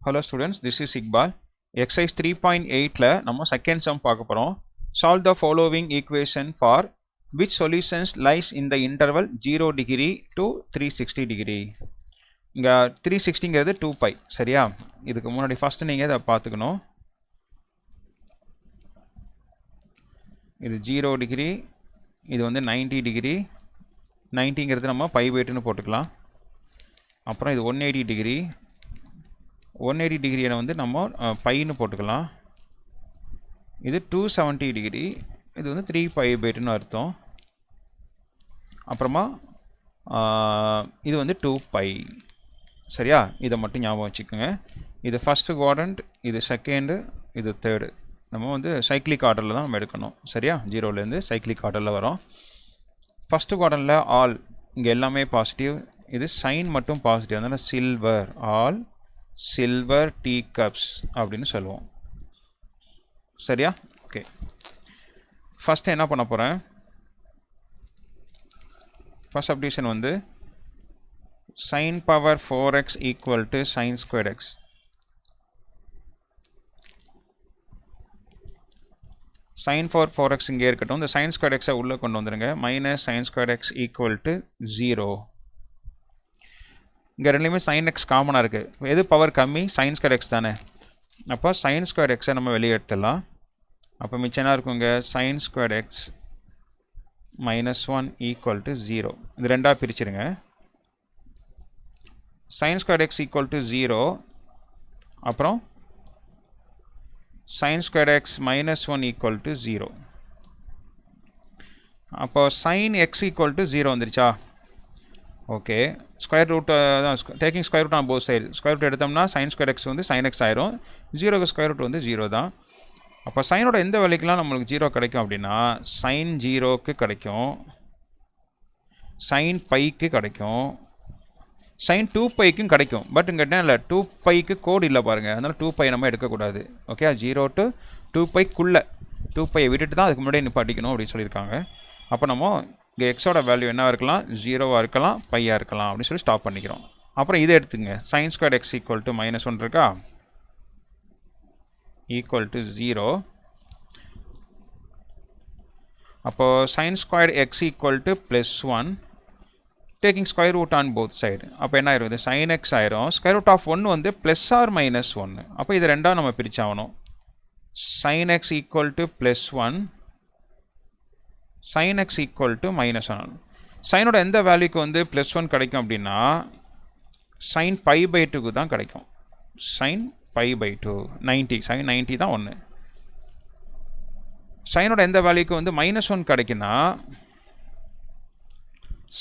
Hello students, this is Iqbal. Exercise 3.8ல நம்ம second sum பார்க்க போறோம். Solve the following equation for which solutions lies in the interval 0 degree to 360 degree. இங்க 360ங்கிறது 2 pi சரியா? இதுக்கு முன்னாடி first நீங்க இத பார்த்துக்கணும். இது 0 டிகிரி, இது வந்து 90 டிகிரி. 90ங்கிறது நம்ம pi by 2 னு போட்டுக்கலாம். அப்புறம் இது 180 டிகிரி. 180 டிகிரியை வந்து நம்ம பைன்னு போட்டுக்கலாம். இது 270 டிகிரி, இது வந்து 3 pi by 2னு அர்த்தம். அப்புறமா இது வந்து 2 pi சரியா? இதை மட்டும் ஞாபகம் வச்சுக்கோங்க. இது ஃபஸ்ட்டு குவாட்ரண்ட், இது செகண்டு, இது தேர்டு. நம்ம வந்து சைக்ளிக் ஆர்டரில் தான் நம்ம எடுக்கணும் சரியா? ஜீரோலேருந்து சைக்ளிக் ஆர்டரில் வரோம். ஃபஸ்ட்டு குவாட்ரண்ட்டில் ஆல், இங்கே எல்லாமே பாசிட்டிவ். இது சைன் மட்டும் பாசிட்டிவ், அதனால் silver, all silver tea cups அப்படின்னு சொல்லுவோம் சரியா? ஓகே, ஃபஸ்ட்டு என்ன பண்ண போகிறேன், ஃபஸ்ட் சப்டிவிஷன் வந்து sin power 4x equal to sin squared x. sin for 4x இங்கே இருக்கட்டும். இந்த sin squared x உள்ளே கொண்டு வந்துடுங்க. Minus sin squared x equal to 0. இங்கே ரெண்டுலேயுமே sin x காமனாக இருக்குது. எது பவர் கம்மி? sin squared x தானே. அப்போ sin squared x நம்ம வெளியே எடுத்துடலாம். அப்போ மிச்சம் என்ன இருக்குங்க? sin squared x minus 1 equal to 0. இது ரெண்டாக பிரிச்சிருங்க. sin squared x equal to 0, அப்புறம் sin squared x minus 1 equal to 0. அப்போ sin x equal to 0 வந்துருச்சா? ஓகே, ஸ்கொயர் ரூட் தான், taking square root on both side. Square root எடுத்தோம்னா sin squared x வந்து sin x ஆயிரும். 0க்கு square root வந்து 0 தான். அப்போ சைனோட எந்த வேலைக்கெலாம் நம்மளுக்கு 0 கிடைக்கும் அப்படின்னா sin 0க்கு கிடைக்கும், sin பைக்கு கிடைக்கும், sin 2 பைக்கும் கிடைக்கும். பட் இங்கே என்ன இல்லை, 2 பைக்கு கோடு இல்லை பாருங்கள், அதனால் 2 பை நம்ம எடுக்கக்கூடாது. ஓகே, 0 to 2 பைக்குள்ளே 2 பையை விட்டுட்டு தான் அதுக்கு முன்னாடி நிப்பாட்டிக்கணும் அப்படின்னு சொல்லியிருக்காங்க. அப்போ நம்ம இங்கே எக்ஸோட வேல்யூ என்னவாக இருக்கலாம்? 0வாக இருக்கலாம், பையாக இருக்கலாம் அப்படின்னு சொல்லி ஸ்டாப் பண்ணிக்கிறோம். அப்புறம் இதை எடுத்துங்க, sin squared x equal to minus 1 இருக்கா, equal to 0. அப்போது sin squared x equal to plus 1, taking square root on both side. அப்போ என்ன ஆயிரும்? இது sin x ஆயிரும். square root of 1 வந்து plus or minus 1. அப்போ இது ரெண்டாக நம்ம பிரிச்சாகணும். sin x equal to plus 1, sin x equal to minus 1. சைனோட எந்த வேல்யூக்கு வந்து plus 1 கிடைக்கும் அப்படின்னா sin pi by 2க்கு தான் கிடைக்கும். sin pi by 2 90, sin 90 தான் 1. சைனோட எந்த வேல்யூக்கு வந்து minus 1 கிடைக்குன்னா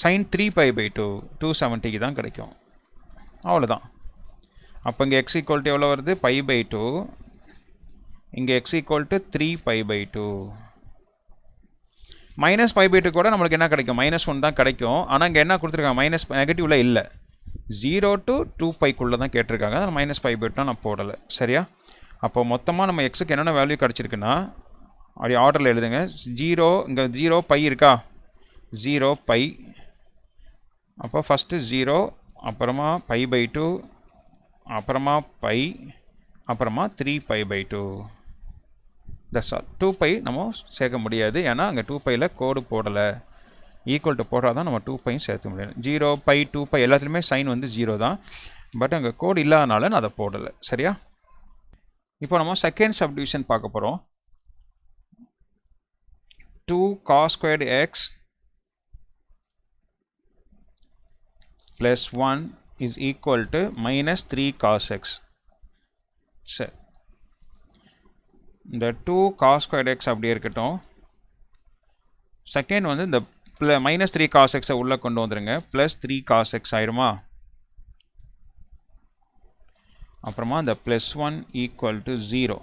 sin 3 pi by 2 270க்கு தான் கிடைக்கும். அவ்வளோதான். அப்போ இங்கே x equal to எவ்வளோ வருது? pi by 2. இங்கே x equal to 3 pi by 2. Minus pi by 2 கூட நம்மளுக்கு என்ன கிடைக்கும்? minus 1 தான் கிடைக்கும். ஆனால் இங்கே என்ன கொடுத்துருக்காங்க? மைனஸ் நெகட்டிவில் இல்லை, 0 to 2 பைக்குள்ளே தான் கேட்டிருக்காங்க. அதனால் மைனஸ் pi by 2 நான் போடலை சரியா? அப்போ மொத்தமாக நம்ம எக்ஸுக்கு என்னென்ன வேல்யூ கிடச்சிருக்குன்னா அப்படி ஆர்டரில் எழுதுங்க. 0, இங்கே 0 pi இருக்கா, 0 pi. அப்போ ஃபஸ்ட்டு 0, அப்புறமா pi by 2, அப்புறமா pi, அப்புறமா 3 pi by 2. That's all. 2 pi நம்ம சேர்க்க முடியாது, ஏன்னா அங்கே 2 பையில் கோடு போடலை. ஈக்குவல் டு போட்டால் தான் நம்ம 2 பையும் சேர்க்க முடியாது. 0 pi 2 pi எல்லாத்துலேயுமே சைன் வந்து 0 தான், பட் அங்கே கோடு இல்லாதனால நான் அதை போடலை சரியா? இப்போ நம்ம செகண்ட் சப்டிவிஷன் பார்க்க போகிறோம். 2 cos squared x plus 1 is equal to minus 3 cos x. சரி, இந்த 2 cos squared x அப்படியே இருக்கட்டும். செகண்ட் வந்து இந்த மைனஸ் 3 cos x உள்ளே கொண்டு வந்துடுங்க. ப்ளஸ் 3 cos x ஆயிருமா? அப்புறமா இந்த plus 1 equal to 0.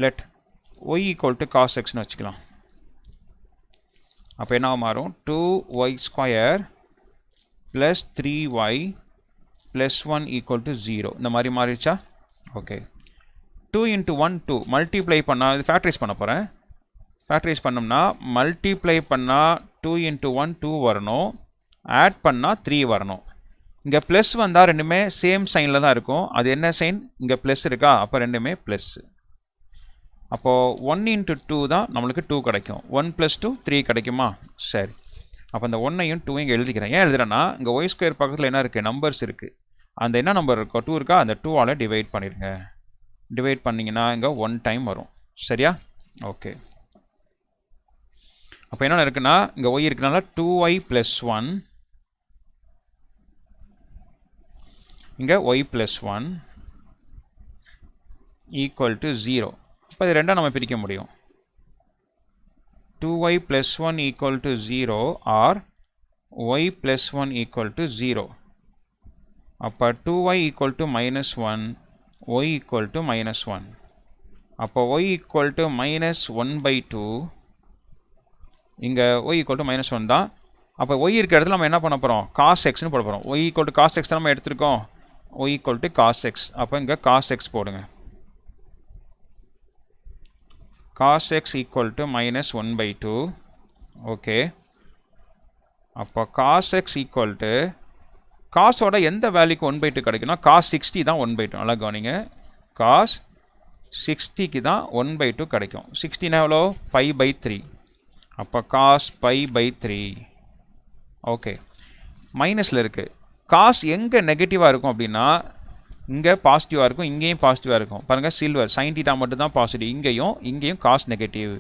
Let y equal to cos xன்னு வச்சுக்கலாம். அப்போ என்ன மாறும்? 2y square plus 3y plus 1 equal to 0. இந்த மாதிரி மாறிடுச்சா? ஓகே, 2 into 1 2 மல்டிப்ளை பண்ணால் இது ஃபேக்டரைஸ் பண்ண போகிறேன். ஃபேக்டரைஸ் பண்ணோம்னா மல்டிப்ளை பண்ணால் 2 into 1 2 வரணும், ஆட் பண்ணால் 3 வரணும். இங்கே ப்ளஸ் வந்தால் ரெண்டுமே சேம் சைனில் தான் இருக்கும். அது என்ன சைன்? இங்கே ப்ளஸ் இருக்கா, அப்போ ரெண்டுமே ப்ளஸ். அப்போது 1 × 2 தான் நம்மளுக்கு 2 கிடைக்கும். 1 + 2 3 கிடைக்குமா? சரி, அப்போ இந்த 1ஐயும் 2 இங்கே எழுதிக்கிறேன். ஏன் எழுதுறேன்னா இங்கே ஒய் ஸ்கொயர் பக்கத்தில் என்ன இருக்குது? நம்பர்ஸ் இருக்குது. அந்த என்ன நம்பர் இருக்கோ 2 இருக்கா, அந்த 2ஆல் டிவைட் பண்ணிடுங்க. டிவைட் பண்ணிங்கன்னா இங்கே 1 டைம் வரும். சரியா? ஓகே, அப்போ என்ன இருக்குன்னா இங்கே ஒய் இருக்குனால 2y + 1, இங்கே y + 1 = 0. இப்போ இது ரெண்டாக நம்ம பிரிக்க முடியும். 2y + 1 = 0 R y + 1 = 0. அப்போ 2y = -1, y = -1. அப்போ y = -1/2, இங்கே y = -1 தான். அப்போ y இருக்கிற இடத்துல நம்ம என்ன பண்ண போகிறோம்? cos xன்னு போட போகிறோம். y = cos x தான் நம்ம எடுத்துருக்கோம். y = cos x. அப்போ இங்கே cos x போடுங்க. cos x = -1/2. ஓகே, அப்போ cos x = காஸோட எந்த வேல்யூக்கு 1/2 கிடைக்குன்னா cos 60 தான் 1/2. நல்லா கவனிங்க, cos 60க்கு தான் 1/2 கிடைக்கும். 60 எவ்வளோ? π/3. அப்போ cos π/3. ஓகே, மைனஸில் இருக்குது. காஸ் எங்கே நெகட்டிவாக இருக்கும் அப்படின்னா இங்கே பாசிட்டிவாக இருக்கும், இங்கேயும் பாசிட்டிவாக இருக்கும். பாருங்கள், சில்வர் sin θ மட்டும்தான் பாசிட்டிவ், இங்கேயும் காஸ் நெகட்டிவ்.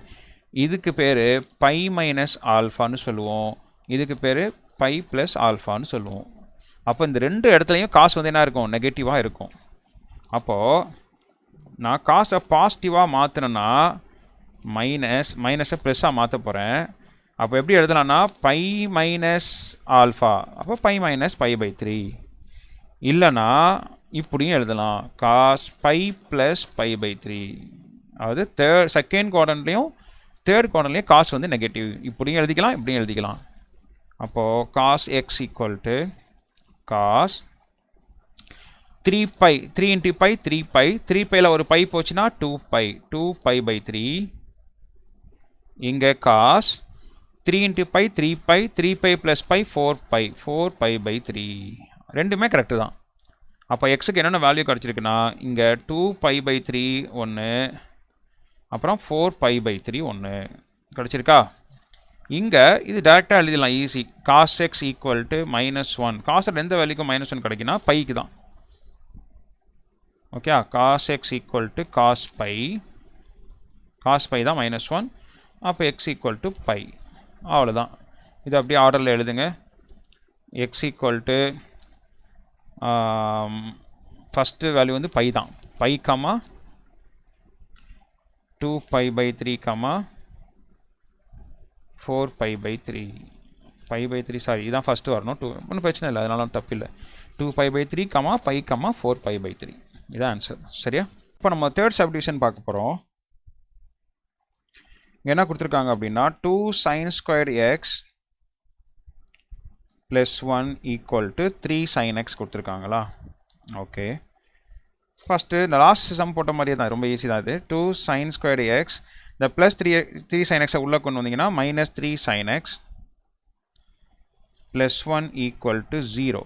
இதுக்கு பேர் π - ஆல்ஃபான்னு சொல்லுவோம், இதுக்கு பேர் π + ஆல்ஃபான்னு சொல்லுவோம். அப்போ இந்த ரெண்டு இடத்துலையும் காசு வந்து என்ன இருக்கும்? நெகட்டிவாக இருக்கும். அப்போது நான் காசை பாசிட்டிவாக மாற்றினேன்னா மைனஸை ப்ளஸ்ஸாக மாற்ற போகிறேன். அப்போ எப்படி எழுதலாம்னா π - ஆல்ஃபா, அப்போ π - π/3. இல்லைனா இப்படியும் எழுதலாம், cos π + π/3. அதாவது செகண்ட் குவாட்ரண்ட்லேயும் தேர்ட் குவாட்ரண்ட்லேயும் காசு வந்து நெகட்டிவ். இப்படியும் எழுதிக்கலாம், இப்படியும் எழுதிக்கலாம். அப்போது cos x = cos 3π, 3 × π 3π, 3πயில் ஒரு π போச்சுன்னா 2π, 2π/3. இங்கே cos 3 × π 3π, 3π + π 4π, 4π/3. ரெண்டுமே கரெக்டு தான். அப்போ எக்ஸுக்கு என்னென்ன வேல்யூ கிடச்சிருக்குன்னா இங்கே 2π/3 ஒன்று, அப்புறம் 4π/3 ஒன்று கிடச்சிருக்கா. இங்கே இது டேரெக்டாக எழுதிடலாம், ஈஸி. cos x = -1. காஸில் எந்த வேல்யூக்கும் -1 கிடைக்குன்னா பைக்கு தான். Okay, cos x = cos π, cos π தான் -1. அப்போ x = π. அவ்வளோதான். இது அப்படியே ஆர்டரில் எழுதுங்க. x = ஃபஸ்ட்டு வேல்யூ வந்து பை தான், பை, 2π/3, 4π/3. π/3 சாரி, இதுதான் ஃபஸ்ட்டு வரணும். ஒன்றும் பிரச்சனை இல்லை, அதனால தப்பு இல்லை. 2π/3, π, 4π/3. இதுதான் ஆன்சர். சரியா? இப்போ நம்ம தேர்ட் சப்டிவிஷன் பார்க்க போகிறோம். என்ன கொடுத்துருக்காங்க அப்படின்னா 2 sin² x + 1 = 3 sin x கொடுத்துருக்காங்களா. ஓகே, ஃபஸ்ட்டு இந்த லாஸ்ட் சம் போட்ட மாதிரியே தான், ரொம்ப ஈஸி தான் இது. 2 sin² x, இந்த +3 sin x உள்ளே கொண்டு வந்தீங்கன்னா -3 sin x + 1 = 0.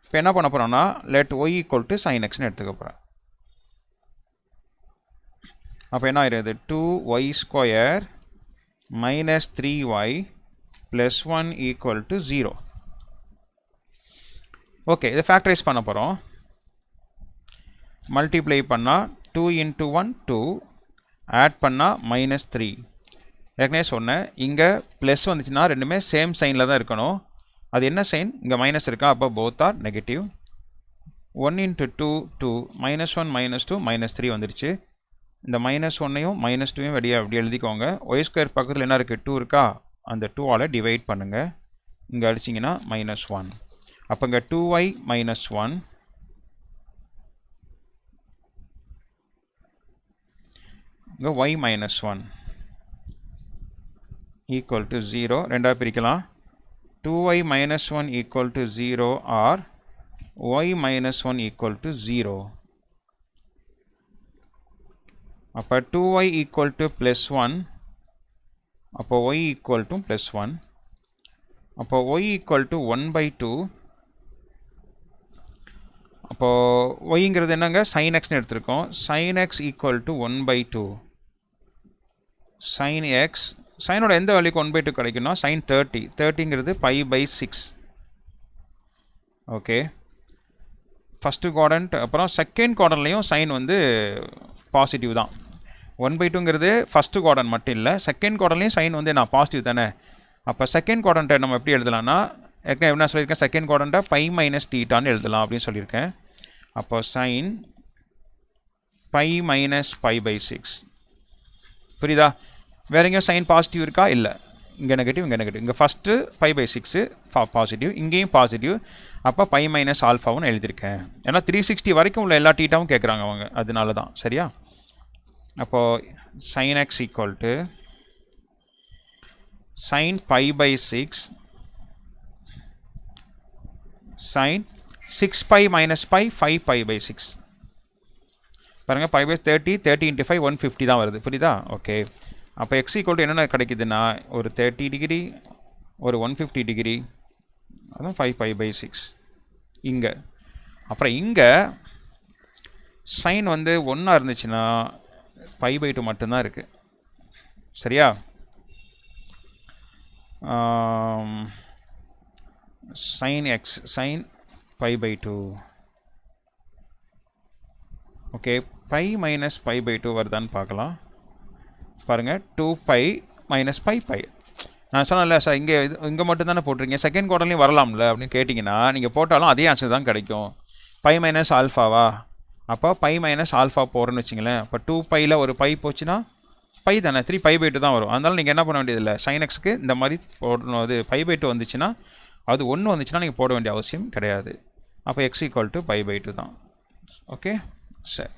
இப்போ என்ன பண்ண போகிறோம்னா let y = sin x எடுத்துக்க போகிறேன். அப்போ என்ன ஆயிடுது? 2y² - 3y + 1 = 0. ஓகே, இதை ஃபேக்டரைஸ் பண்ண போகிறோம். மல்டிப்ளை பண்ணால் 2 × 1 2, ஆட் பண்ணால் -3. ஏற்கனவே சொன்னேன், இங்கே ப்ளஸ் வந்துச்சுன்னா ரெண்டுமே சேம் சைனில் தான் இருக்கணும். அது என்ன சைன்? இங்கே மைனஸ் இருக்கா, அப்போ போத் ஆர் நெகட்டிவ். 1 × 2 2, -1 -2 -3 வந்துடுச்சு. இந்த -1ஐயும் -2ஐயும் அப்படி எழுதிக்கோங்க. y² பக்கத்தில் என்ன இருக்குது? 2 இருக்கா, அந்த 2ஆல் டிவைட் பண்ணுங்கள். இங்கே அடிச்சிங்கன்னா -1. அப்போ இங்கே 2y - 1, இங்கே y - 1 = 0. ரெண்டாக பிரிக்கலாம். 2y - 1 = 0 R y - 1 = 0. அப்போ 2y = +1, அப்போ y = +1. அப்போ y = 1/2 அப்போது ஒய்ங்கிறது என்னங்க sin xன்னு எடுத்திருக்கோம். sin x equal to 1/2 sin x. சைனோட எந்த வேல்யூக்கு 1/2 கிடைக்கும்னா sin 30. 30ங்கிறது π/6. Okay, first quadrant. அப்புறம் செகண்ட் குவாட்ரண்ட்லேயும் சைன் வந்து பாசிட்டிவ் தான். 1/2ங்கிறது ஃபஸ்ட்டு குவாட்ரண்ட் மட்டும் இல்லை, செகண்ட் குவாட்ரண்ட்லேயும் சைன் வந்து நான் பாசிட்டிவ் தானே. அப்போ செகண்ட் குவாட்ரண்ட்டை நம்ம எப்படி எழுதலாம்னா, ஏற்கனவே என்ன சொல்லியிருக்கேன், செகண்ட் குவாட்ரண்ட்டை π-θன்னு எழுதலாம் அப்படின்னு சொல்லியிருக்கேன். அப்போ சைன் π-π/6. புரியுதா? வேறு எங்கேயும் சைன் பாசிட்டிவ் இருக்கா? இல்லை, இங்கே நெகட்டிவ், இங்கே நெகட்டிவ். இங்கே ஃபஸ்ட்டு π/6 பாசிட்டிவ், இங்கேயும் பாசிட்டிவ். அப்போ π-α எழுதியிருக்கேன். ஏன்னா 360 வரைக்கும் உள்ள எல்லா டீட்டாவும் கேட்குறாங்க அவங்க, அதனால தான். சரியா? அப்போது sin x equal to sin π/6 sin 6π - π 5π/6. பாருங்கள், π/30, 30 × 5 150 தான் வருது. புரியுதா? ஓகே, அப்போ x ஈக்குவல் டு என்னென்ன கிடைக்குதுன்னா, ஒரு 30 டிகிரி, ஒரு 150 டிகிரி, அதான் 5π/6 இங்கே. அப்புறம் இங்கே சைன் வந்து 1 இருந்துச்சுன்னா π/2 மட்டும்தான் இருக்குது. சரியா? sin x sin π/2. ஓகே, π - π/2 வருதான்னு பார்க்கலாம். பாருங்கள், 2π - π. நான் சொன்னேன்ல சார், இங்கே மட்டும் தானே போட்டிருக்கீங்க, செகண்ட் குவார்ட்டர்லையும் வரலாம்ல அப்படின்னு கேட்டிங்கன்னா, நீங்கள் போட்டாலும் அதே ஆன்சர் தான் கிடைக்கும். π - ஆல்ஃபாவா? அப்போ π - ஆல்ஃபா போகிறோன்னு வச்சிங்களேன். அப்போ 2πயில் ஒரு π போச்சுன்னா π தானே, 3π/2 தான் வரும். அதனால் நீங்கள் என்ன பண்ண வேண்டியதில்லை, sin xக்கு இந்த மாதிரி போடணும். அது π/2 வந்துச்சுன்னா, அது 1 வந்துச்சுன்னா நீங்கள் போட வேண்டிய அவசியம் கிடையாது. அப்போ x ஈக்குவல் டு π/2 தான். ஓகே, சரி.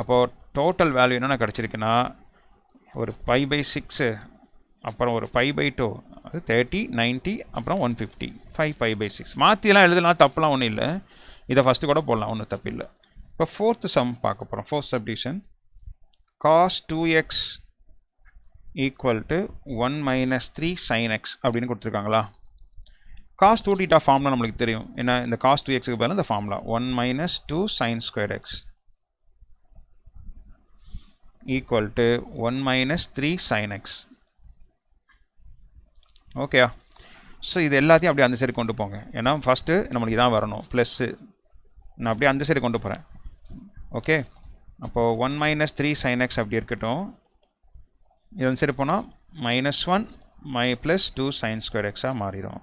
அப்போது டோட்டல் வேல்யூ என்னென்ன கிடச்சிருக்குன்னா, ஒரு π/6, அப்புறம் ஒரு π/2, அது 30, 90, அப்புறம் 150, 5π/6. மாற்றிலாம் எழுதலாம், தப்புலாம் ஒன்றும் இல்லை. இதை ஃபஸ்ட்டு கூட போடலாம், ஒன்றும் தப்பு இல்லை. இப்போ ஃபோர்த்து சம் பார்க்க போகிறோம். Fourth subdivision. cos 2x equal to 1 - 3 sin x அப்படின்னு கொடுத்துருக்காங்களா. cos 2θ ஃபார்முலா நம்மளுக்கு தெரியும். என்ன, இந்த cos 2xக்கு பதிலாக இந்த formula 1 - 2 sin square x equal to 1 - 3 sin x. Okay, so இது எல்லாத்தையும் அப்படியே அந்த சைடு கொண்டு போங்க. ஏன்னா ஃபஸ்ட்டு நம்மளுக்கு இதான் வரணும், ப்ளஸ்ஸு. நான் அப்படியே அந்த சைடு கொண்டு போகிறேன். ஓகே, அப்போது 1 - 3 sin x அப்படி இருக்கட்டும். இது அந்த சைடு போனால் -1 + 2 sin square x மாறிடும்.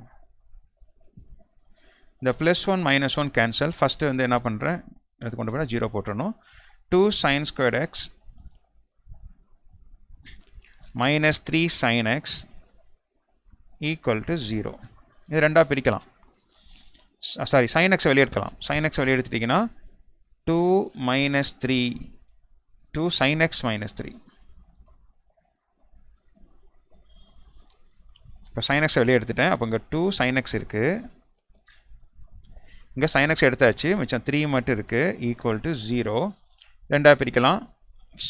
இந்த +1 -1 கேன்சல். ஃபஸ்ட்டு வந்து என்ன பண்ணுறேன், எடுத்து கொண்டு போனால் 0 போட்டுடணும். 2 sin square x -3 sin x equal to 0. இது ரெண்டாக பிரிக்கலாம். சாரி, sin x வெளியே எடுக்கலாம். sin x வெளியே எடுத்துட்டிங்கன்னா 2 - 3 2 sin x - 3. இப்போ sin x வெளியே எடுத்துட்டேன். அப்போ இங்கே 2 sin x இருக்குது, இங்கே sin x எடுத்தாச்சு, மிச்சம் 3 மட்டும் இருக்குது. Equal to 0. ரெண்டாக பிரிக்கலாம்.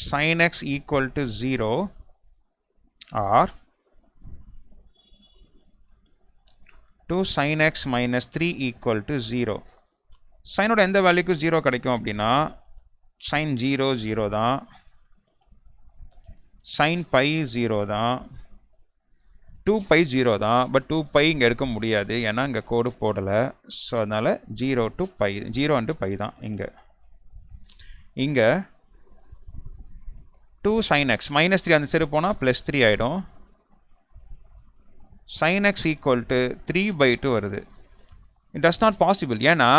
sin x equal to 0 or 2 sin x - 3 equal to 0. சைனோட எந்த வேல்யூக்கு 0 கிடைக்கும் அப்படின்னா, sin 0 0 தான், sin π 0 தான், 2π 0 தான். பட் 2π இங்கே எடுக்க முடியாது, ஏன்னா இங்கே கோடு போடலை. ஸோ அதனால் 0 to π, 0 and π தான். இங்கே 2 sin x -3 அந்த சைடு போனால் +3 ஆகிடும். sin x ஈக்குவல் டு 3/2 வருது. It does not possible. ஏன்னா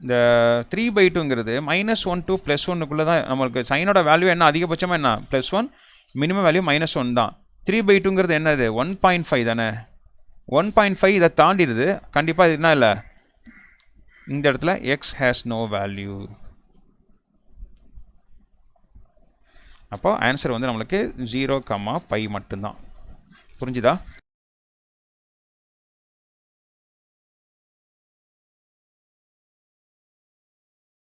இந்த 3/2ங்கிறது -1 to +1க்குள்ளே தான் நம்மளுக்கு சைனோட வேல்யூ என்ன, அதிகபட்சமாக என்ன +1, மினிமம் வேல்யூ -1 தான். 3/2ங்கிறது என்னது, 1.5 தானே. 1.5 இதை தாண்டிடுது. கண்டிப்பாக இது என்ன இல்லை, இந்த இடத்துல x has no value. அப்போ ஆன்சர் வந்து நம்மளுக்கு 0, π மட்டும்தான். புரிஞ்சுதா?